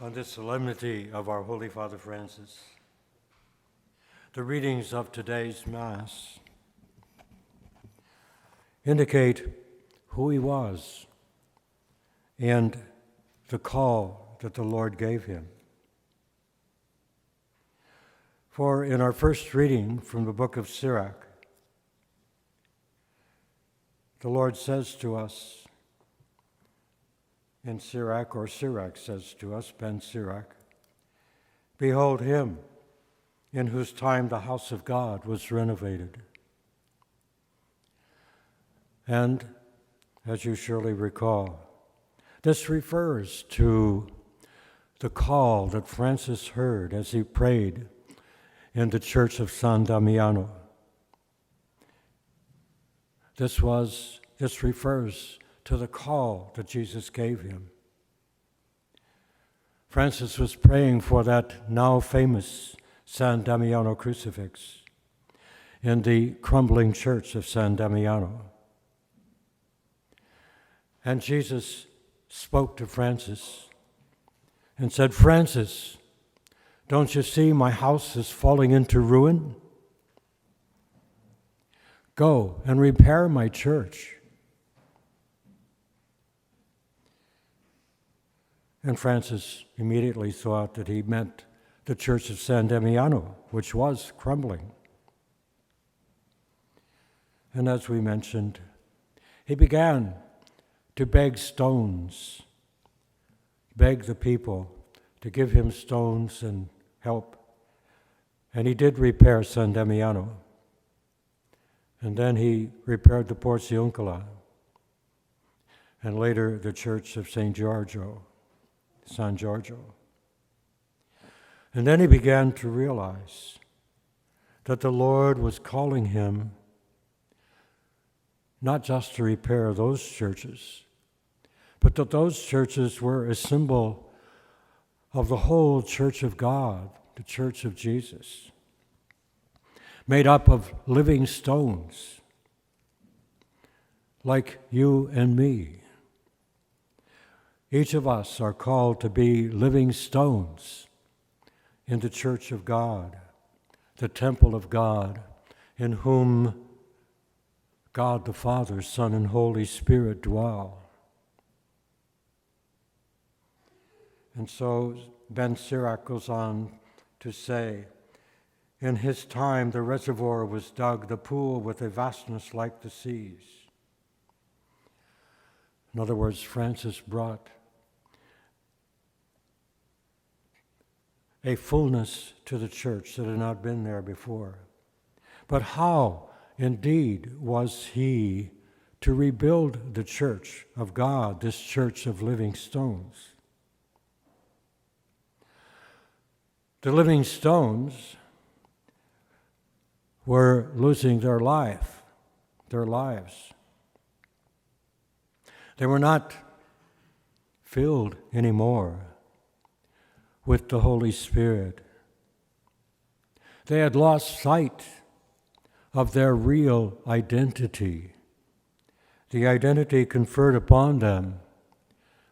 on the solemnity of our Holy Father Francis. The readings of today's Mass indicate who he was and the call that the Lord gave him. For in our first reading from the book of Sirach, the Lord says to us, in Sirach, or Sirach says to us, Ben Sirach, "Behold him in whose time the house of God was renovated." And, as you surely recall, this refers to the call that Francis heard as he prayed in the church of San Damiano. This refers to the call that Jesus gave him. Francis was praying for that now famous San Damiano crucifix in the crumbling church of San Damiano. And Jesus spoke to Francis and said, "Francis, don't you see my house is falling into ruin? Go and repair my church." And Francis immediately thought that he meant the church of San Damiano, which was crumbling. And as we mentioned, he began to beg the people to give him stones and help. And he did repair San Damiano. And then he repaired the Porciuncola, and later the church of San Giorgio. And then he began to realize that the Lord was calling him not just to repair those churches, but that those churches were a symbol of the whole church of God, the church of Jesus, made up of living stones like you and me. Each of us are called to be living stones in the church of God, the temple of God, in whom God the Father, Son, and Holy Spirit dwell. And so Ben Sirach goes on to say, in his time the reservoir was dug, the pool with a vastness like the seas. In other words, Francis brought a fullness to the church that had not been there before. But how, indeed, was he to rebuild the church of God, this church of living stones? The living stones were losing their lives. They were not filled anymore with the Holy Spirit. They had lost sight of their real identity, the identity conferred upon them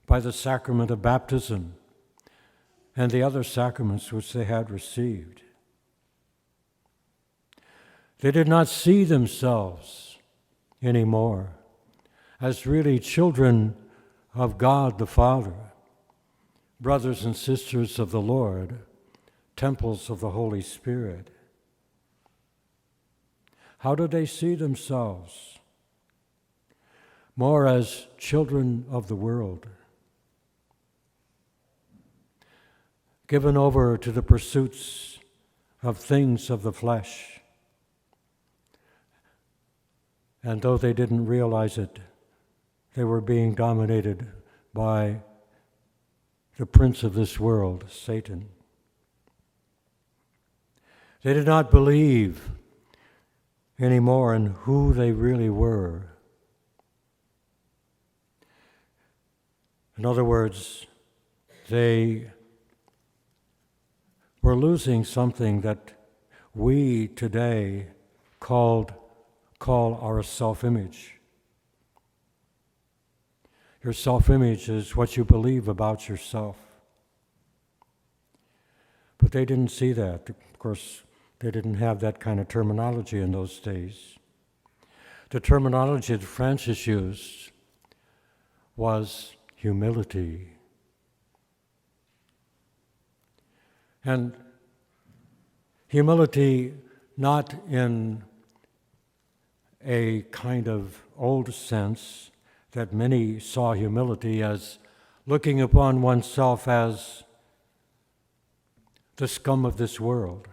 by the sacrament of baptism and the other sacraments which they had received. They did not see themselves anymore as really children of God the Father, brothers and sisters of the Lord, temples of the Holy Spirit. How do they see themselves? More as children of the world, given over to the pursuits of things of the flesh. And though they didn't realize it, they were being dominated by the prince of this world, Satan. They did not believe anymore in who they really were. In other words, they were losing something that we today call our self-image. Your self-image is what you believe about yourself. But they didn't see that. Of course, they didn't have that kind of terminology in those days. The terminology that Francis used was humility. And humility not in a kind of old sense that many saw humility as looking upon oneself as the scum of this world,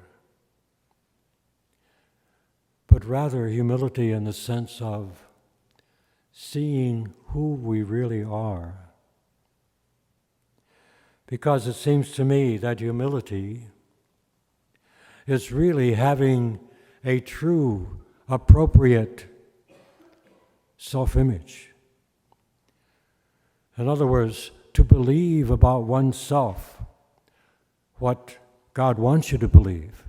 but rather humility in the sense of seeing who we really are. Because it seems to me that humility is really having a true, appropriate self-image. In other words, to believe about oneself what God wants you to believe.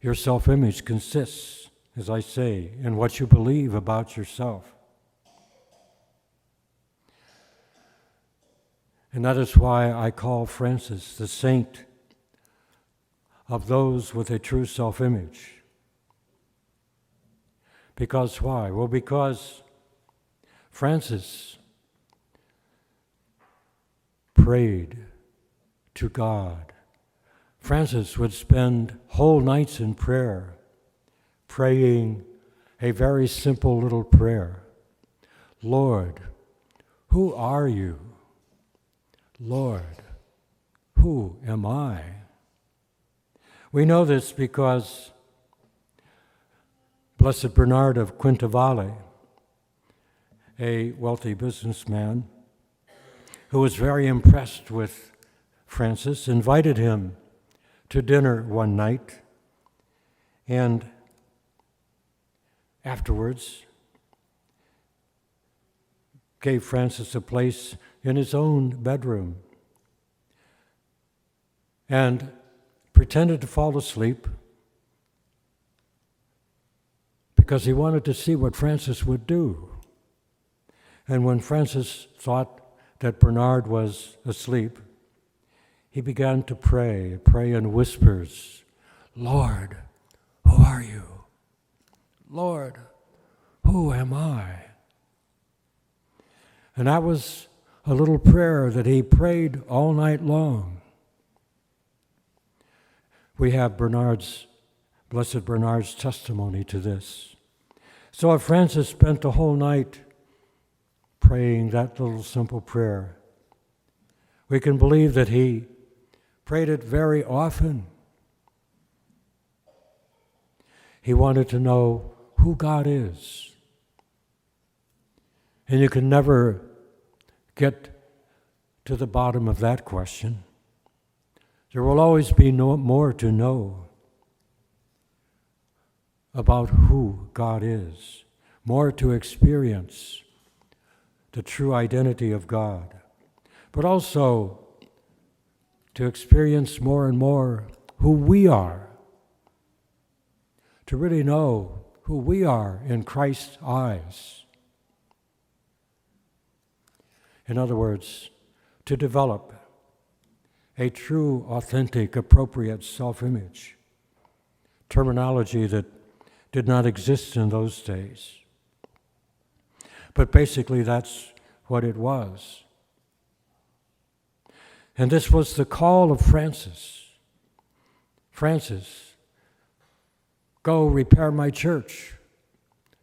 Your self-image consists, as I say, in what you believe about yourself. And that is why I call Francis the saint of those with a true self-image. Because why? Well, because Francis prayed to God. Francis would spend whole nights in prayer, praying a very simple little prayer. Lord, who are you? Lord, who am I? We know this because Blessed Bernard of Quintavalle, a wealthy businessman who was very impressed with Francis, invited him to dinner one night, and afterwards gave Francis a place in his own bedroom and pretended to fall asleep because he wanted to see what Francis would do. And when Francis thought that Bernard was asleep, he began to pray in whispers. Lord, who are you? Lord, who am I? And that was a little prayer that he prayed all night long. We have Blessed Bernard's testimony to this. So if Francis spent the whole night praying that little simple prayer, we can believe that he prayed it very often. He wanted to know who God is. And you can never get to the bottom of that question. There will always be more to know about who God is, more to experience the true identity of God, but also to experience more and more who we are, to really know who we are in Christ's eyes. In other words, to develop a true, authentic, appropriate self-image, terminology that did not exist in those days. But basically that's what it was. And this was the call of Francis. Francis, go repair my church.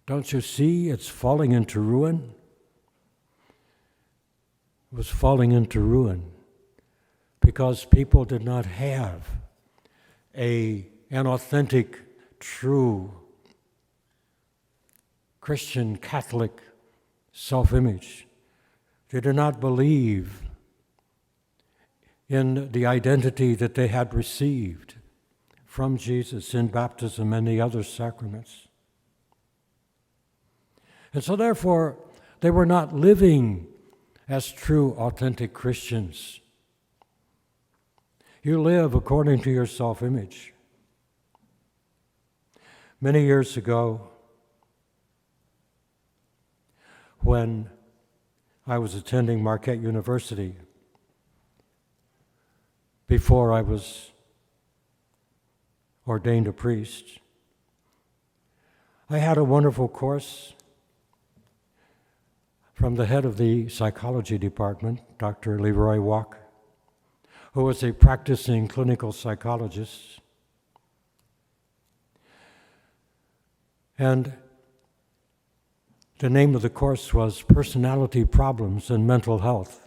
Don't you see it's falling into ruin? It was falling into ruin because people did not have an authentic, true Christian Catholic self-image. They did not believe in the identity that they had received from Jesus in baptism and the other sacraments. And so therefore, they were not living as true, authentic Christians. You live according to your self-image. Many years ago, when I was attending Marquette University, before I was ordained a priest. I had a wonderful course from the head of the psychology department, Dr. Leroy Walk, who was a practicing clinical psychologist. And the name of the course was Personality Problems and Mental Health.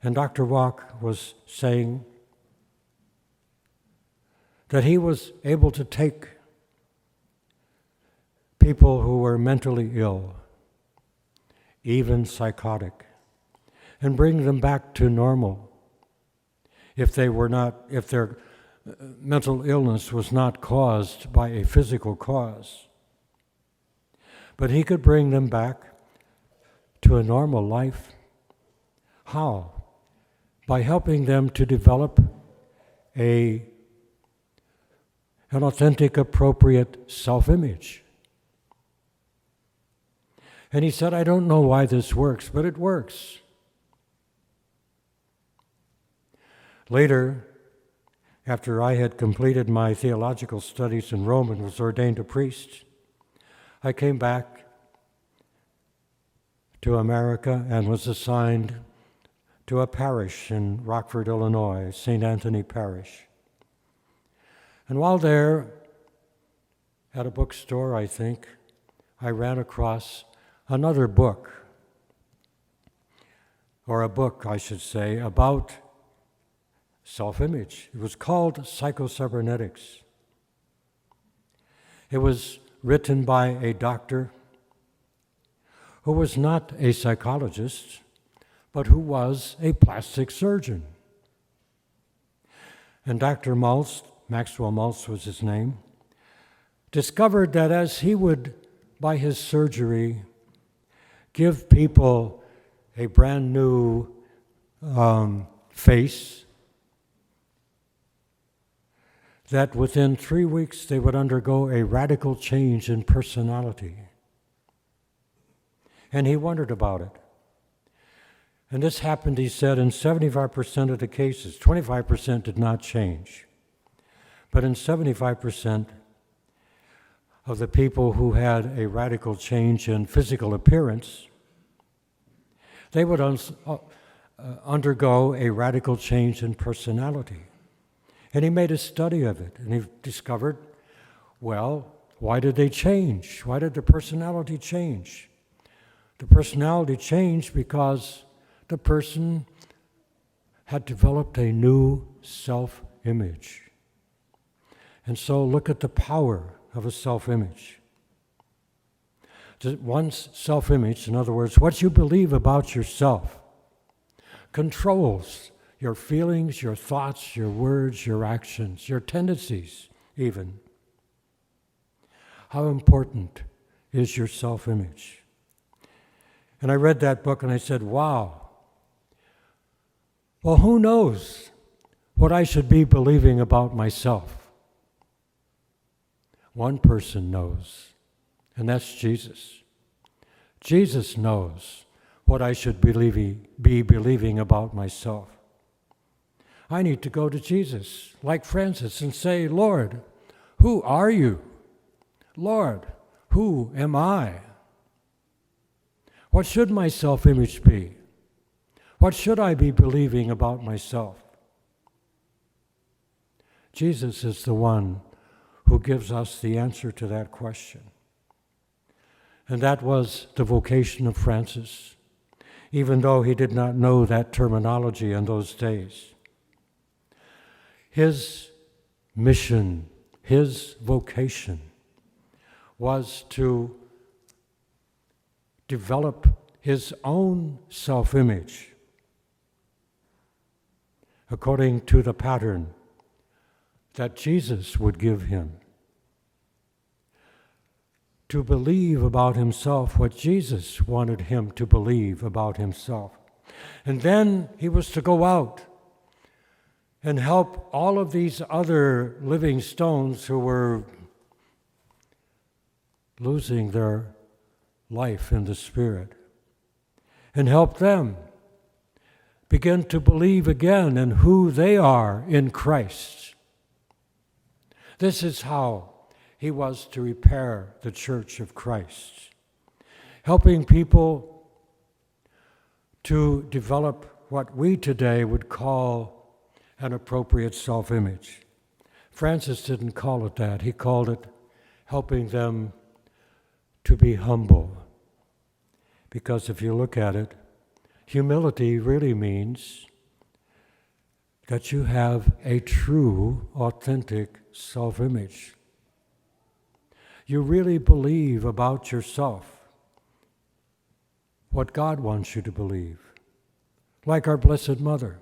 And Dr. Walk was saying that he was able to take people who were mentally ill, even psychotic, and bring them back to normal if their mental illness was not caused by a physical cause. But he could bring them back to a normal life. How? By helping them to develop an authentic, appropriate self-image. And he said, I don't know why this works, but it works. Later, after I had completed my theological studies in Rome and was ordained a priest, I came back to America and was assigned to a parish in Rockford, Illinois, St. Anthony Parish. And while there, at a bookstore, I think, I ran across another book, or a book, I should say, about self-image. It was called Psychocybernetics. It was written by a doctor who was not a psychologist, but who was a plastic surgeon. And Dr. Maltz, Maxwell Maltz was his name, discovered that as he would, by his surgery, give people a brand new face, that within 3 weeks they would undergo a radical change in personality. And he wondered about it. And this happened, he said, in 75% of the cases. 25% did not change. But in 75% of the people who had a radical change in physical appearance, they would undergo a radical change in personality. And he made a study of it, and he discovered, well, why did they change? Why did the personality change? The personality changed because the person had developed a new self-image. And so look at the power of a self-image. One's self-image, in other words, what you believe about yourself, controls your feelings, your thoughts, your words, your actions, your tendencies even. How important is your self-image? And I read that book and I said, wow. Well, who knows what I should be believing about myself? One person knows, and that's Jesus. Jesus knows what I should be believing about myself. I need to go to Jesus, like Francis, and say, Lord, who are you? Lord, who am I? What should my self-image be? What should I be believing about myself? Jesus is the one who gives us the answer to that question. And that was the vocation of Francis, even though he did not know that terminology in those days. His mission, his vocation, was to develop his own self-image according to the pattern that Jesus would give him. To believe about himself what Jesus wanted him to believe about himself. And then he was to go out and help all of these other living stones who were losing their life in the Spirit, and help them begin to believe again in who they are in Christ. This is how he was to repair the Church of Christ, helping people to develop what we today would call an appropriate self-image. Francis didn't call it that. He called it helping them to be humble. Because if you look at it, humility really means that you have a true, authentic self-image. You really believe about yourself what God wants you to believe, like our Blessed Mother.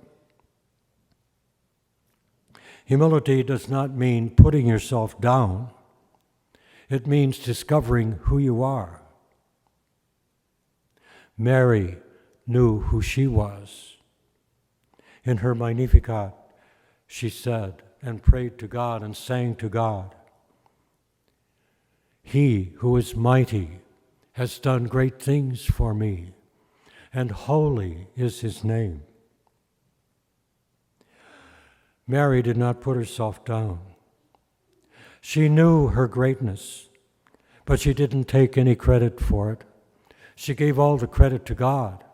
Humility does not mean putting yourself down. It means discovering who you are. Mary knew who she was. In her Magnificat, she said and prayed to God and sang to God, "He who is mighty has done great things for me, and holy is his name." Mary did not put herself down. She knew her greatness, but she didn't take any credit for it. She gave all the credit to God.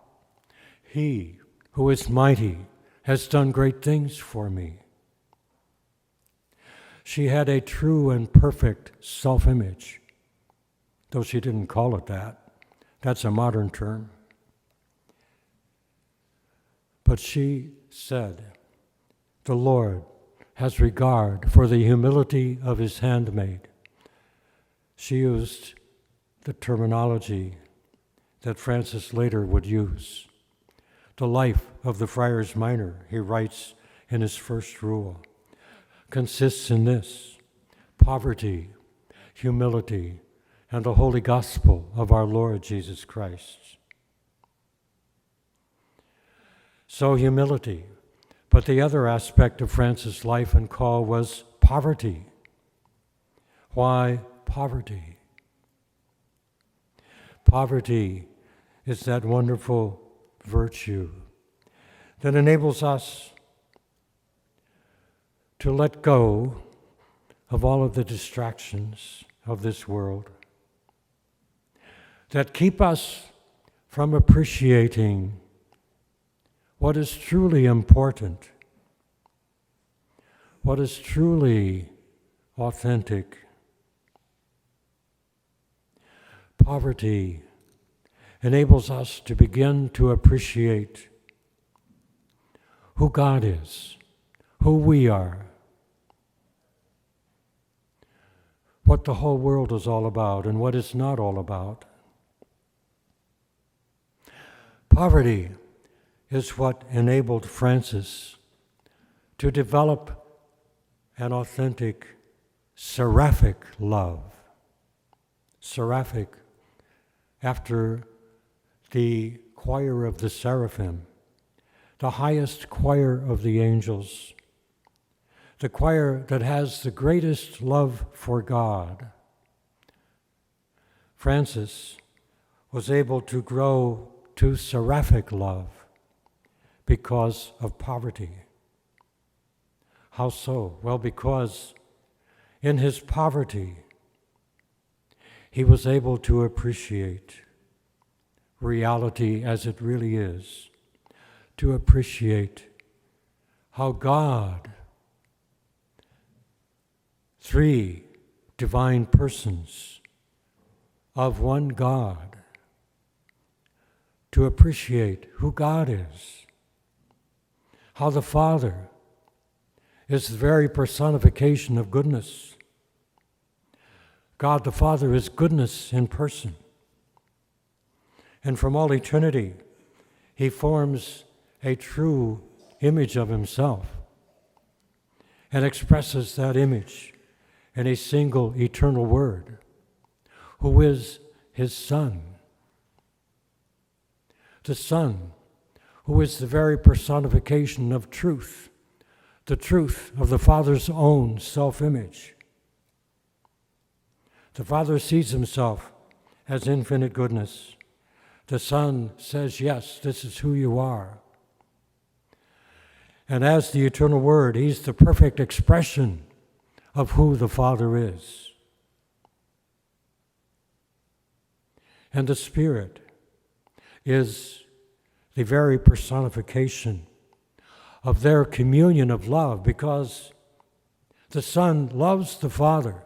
He who is mighty has done great things for me. She had a true and perfect self-image, though she didn't call it that. That's a modern term. But she said, "The Lord has regard for the humility of his handmaid." She used the terminology that Francis later would use. The life of the Friars Minor, he writes in his first rule, consists in this: poverty, humility, and the holy gospel of our Lord Jesus Christ. So humility. But the other aspect of Francis' life and call was poverty. Why poverty? Poverty is that wonderful virtue that enables us to let go of all of the distractions of this world, that keep us from appreciating what is truly important, what is truly authentic. Poverty enables us to begin to appreciate who God is, who we are, what the whole world is all about and what it's not all about. Poverty is what enabled Francis to develop an authentic seraphic love. Seraphic, after the choir of the seraphim, the highest choir of the angels, the choir that has the greatest love for God. Francis was able to grow to seraphic love because of poverty. How so? Well, because in his poverty, he was able to appreciate reality as it really is, to appreciate how God, three divine persons of one God, to appreciate who God is, how the Father is the very personification of goodness. God the Father is goodness in person. And from all eternity, he forms a true image of himself and expresses that image in a single eternal word, who is his Son. The Son, who is the very personification of truth, the truth of the Father's own self-image. The Father sees himself as infinite goodness. The Son says, yes, this is who you are. And as the eternal Word, he's the perfect expression of who the Father is. And the Spirit is the very personification of their communion of love, because the Son loves the Father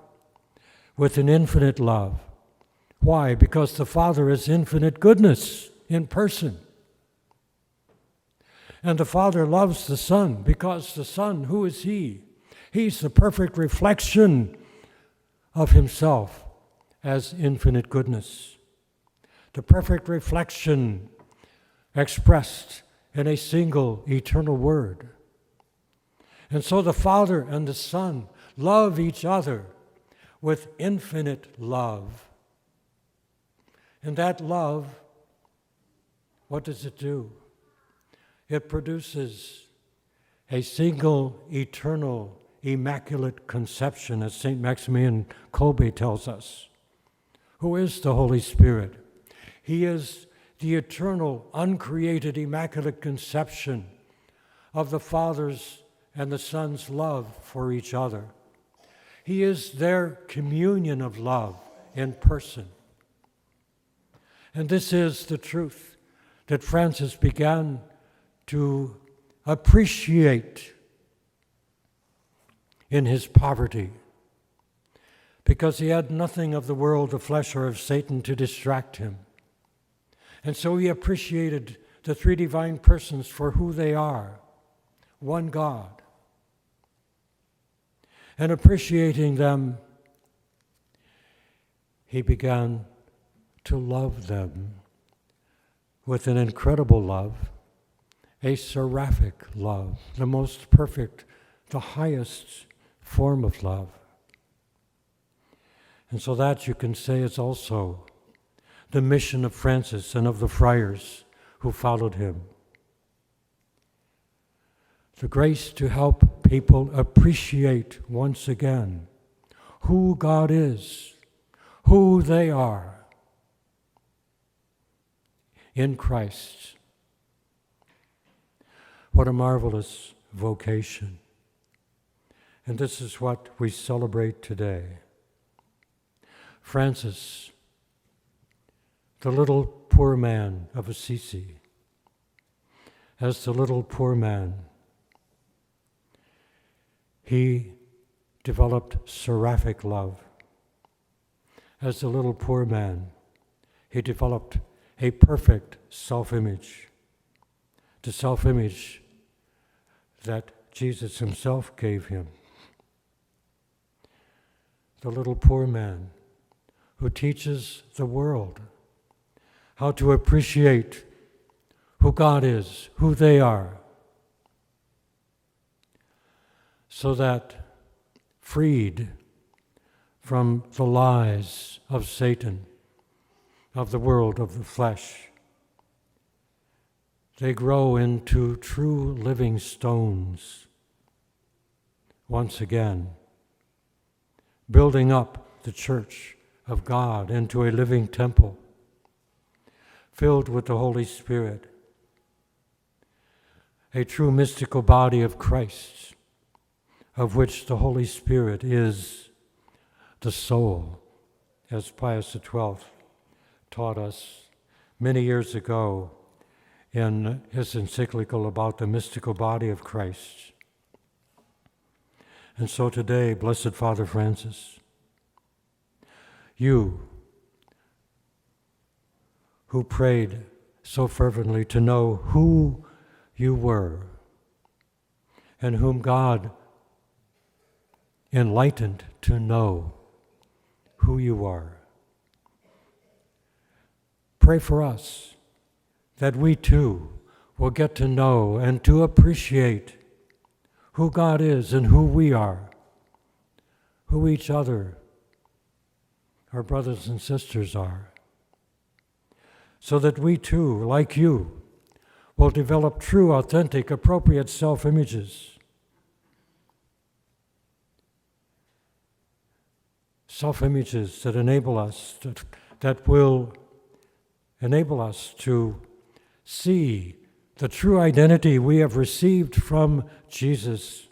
with an infinite love. Why? Because the Father is infinite goodness in person. And the Father loves the Son because the Son, who is He? He's the perfect reflection of Himself as infinite goodness. The perfect reflection expressed in a single eternal Word. And so the Father and the Son love each other with infinite love. And that love, what does it do? It produces a single, eternal, immaculate conception, as St. Maximilian Kolbe tells us. Who is the Holy Spirit? He is the eternal, uncreated, immaculate conception of the Father's and the Son's love for each other. He is their communion of love in person. And this is the truth that Francis began to appreciate in his poverty, because he had nothing of the world, of flesh, or of Satan to distract him. And so he appreciated the three divine persons for who they are, one God. And appreciating them, he began to love them with an incredible love, a seraphic love, the most perfect, the highest form of love. And so that, you can say, is also the mission of Francis and of the friars who followed him. The grace to help people appreciate once again who God is, who they are in Christ. What a marvelous vocation. And this is what we celebrate today. Francis, the little poor man of Assisi, as the little poor man, he developed seraphic love. As the little poor man, he developed a perfect self-image, the self-image that Jesus himself gave him. The little poor man who teaches the world how to appreciate who God is, who they are, so that, freed from the lies of Satan, of the world, of the flesh, they grow into true living stones once again, building up the church of God into a living temple filled with the Holy Spirit, a true mystical body of Christ, of which the Holy Spirit is the soul, as Pius XII taught us many years ago in his encyclical about the mystical body of Christ. And so today, Blessed Father Francis, you who prayed so fervently to know who you were and whom God enlightened to know who you are, pray for us that we too will get to know and to appreciate who God is and who we are, who each other, our brothers and sisters, are, so that we too, like you, will develop true, authentic, appropriate self-images. Self-images that enable us, that will enable us to see the true identity we have received from Jesus,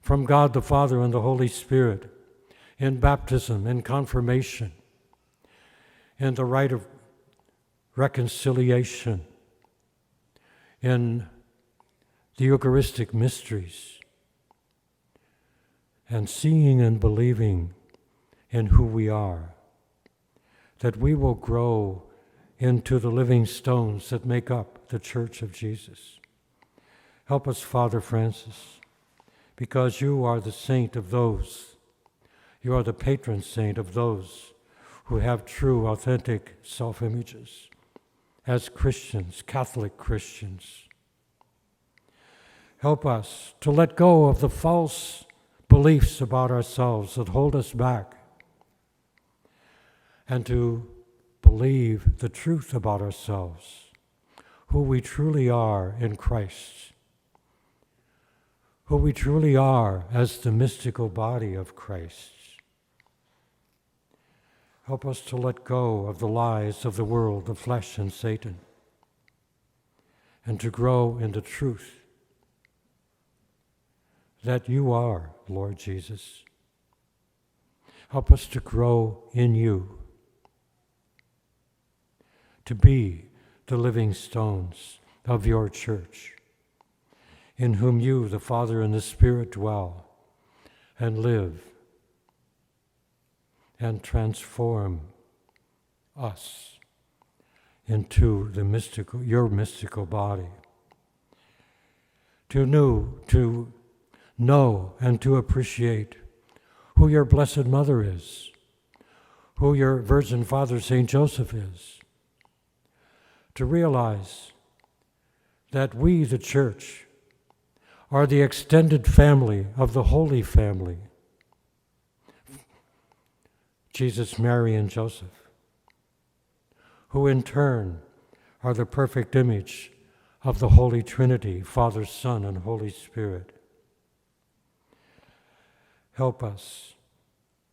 from God the Father and the Holy Spirit, in baptism, in confirmation, in the rite of reconciliation, in the Eucharistic mysteries, and seeing and believing in who we are, that we will grow into the living stones that make up the Church of Jesus. Help us, Father Francis, because you are the saint of those, you are the patron saint of those who have true, authentic self-images as Christians, Catholic Christians. Help us to let go of the false beliefs about ourselves that hold us back, and to believe the truth about ourselves, who we truly are in Christ, who we truly are as the mystical body of Christ. Help us to let go of the lies of the world, the flesh, and Satan, and to grow in the truth that you are, Lord Jesus. Help us to grow in you, to be the living stones of your church, in whom you, the Father and the Spirit, dwell and live and transform us into the mystical, your mystical body, to know and to appreciate who your Blessed Mother is, who your Virgin Father, St. Joseph, is, to realize that we, the Church, are the extended family of the Holy Family, Jesus, Mary, and Joseph, who in turn are the perfect image of the Holy Trinity, Father, Son, and Holy Spirit. Help us,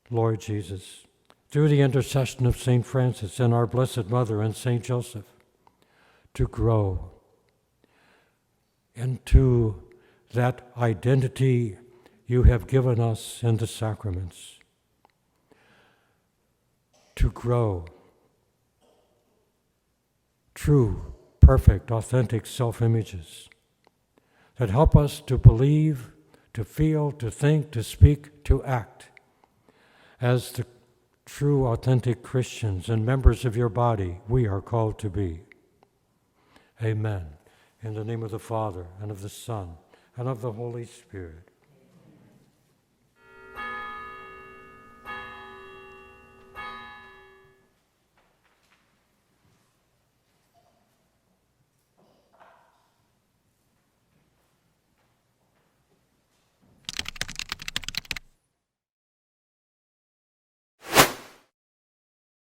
Lord Jesus, through the intercession of St. Francis and our Blessed Mother and St. Joseph, to grow into that identity you have given us in the sacraments, to grow true, perfect, authentic self-images that help us to believe, to feel, to think, to speak, to act as the true, authentic Christians and members of your body we are called to be. Amen. In the name of the Father, and of the Son, and of the Holy Spirit.